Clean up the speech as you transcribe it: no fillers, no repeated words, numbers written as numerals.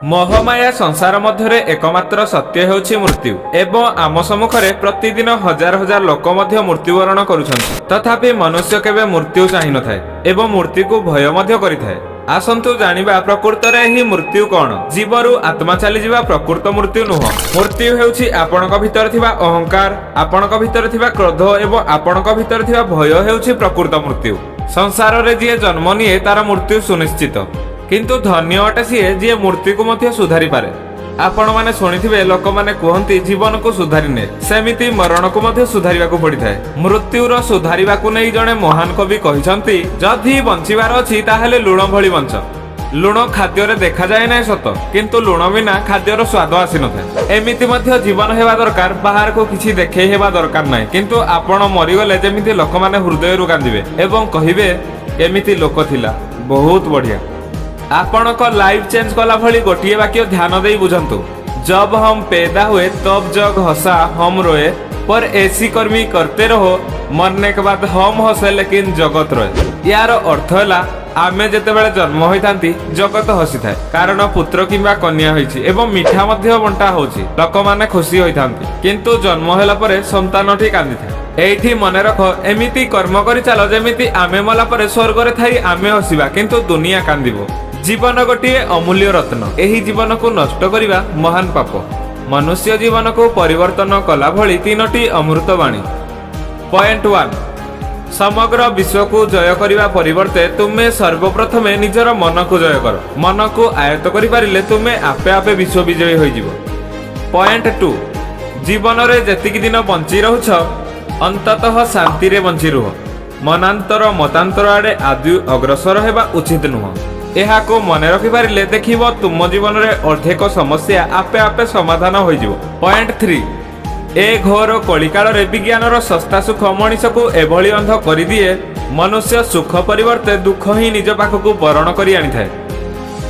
मोहमाया संसार मध्य एकमात्र सत्य हेउछि मृत्यु एवं आम सम्मुखरे प्रतिदिन हजार हजार लोक मध्य मृत्युवरण करुछन्ति। तथापि मनुष्य केबे मृत्यु चाहि नथाय एवं मृत्यु को भय मध्य करिथाय। आसंतु जानिबा प्रकृत रे ही मृत्यु कोन। जीवरु आत्मा चली जिबा प्रकृत मृत्यु नुह। मृत्यु हेउछि आपणक भितर थिबा अहंकार, आपणक भितर थिबा क्रोध एवं आपणक भितर थिबा भय हेउछि प्रकृत मृत्यु। संसार रे जे जन्म निये तार मृत्यु सुनिश्चित, किंतु धन्य अटे सीए जी मृत्यु को मध्य सुधारी पारे। आपण माने शुणिथिबे लोक माने कहंती जीवन को सुधारी ने, सेमिति मरण को मध्य सुधारिबा को पड़िथाय। मृत्युर सुधारिबा को नै जणे महान कवि कहिसंती, जदि बंचिबार अछि ताहेले लुण भଳି बंच। लुण खाद्य रे देखा जाए ना सत, किंतु लुण बिना खाद्यर स्वाद आसी नथाय। एमिति मध्य जीवन हेबा दरकार, बाहर को किछि देखे हेबा दरकार नै। किंतु आपण मरिगले जेमिति लोक माने हृदय रु कांदिबे एवं कहिबे केमिति लोक थिला, बहुत बढ़िया। आपणक लाइफ चेंज कला भली गोटिए वाक्य ध्यान दे बुझंतु। जब हम पैदा हुए तब जग हंसा हम रोए, पर ऐसी कर्मी करते रहो, मरने के बाद हम हंसे लेकिन जगत रोए। यार अर्थ है आमे जेतेबेले जन्म होइतांती जगत हसी थाए, कारण पुत्र किंबा कन्या होइछि एवं मिठा मध्य बंटा होछि, लोक माने खुशी होइतांती। किंतु जन्म होला परे संतानटी कांदी थाए। एठी मने रख, एमिति कर्म करि चालो जेमिति आमे मला परे स्वर्ग रे थाई आमे हसिबा, किंतु दुनिया कांदिबो। जीवन गोटिए अमूल्य रत्न, एही जीवन को नष्ट करिबा महान पाप। मनुष्य जीवन को परिवर्तन कला भली तीनोटी अमृतवाणी। पॉइंट 1, समग्र विश्व को जय करिबा परिवर्ते तुमे सर्वप्रथमे निजर मन को जय कर। मन को आयत्त करि पारिले तुमे आपे आपे विश्व विजयी होई जिवो। पॉइंट 2, जीवन रे जेतिकी दिन बंची रहुछ अंततः शांति रे बंची रुह। मनांतर मतांतर आडे आदि अग्रसर हेबा उचित नुह। एहा को मने रखि पारिले देखिबो तुम जीवन रे अर्धेक समस्या आपे आपे समाधान होई जिवो। पॉइंट 3, ए घोर कलिकाल रे विज्ञानर सस्ता सुख मनीष को एभली अंध करि दिए, मनुष्य सुख परिवर्ते दुख ही निज पाखकु बरण करि आनी थाए।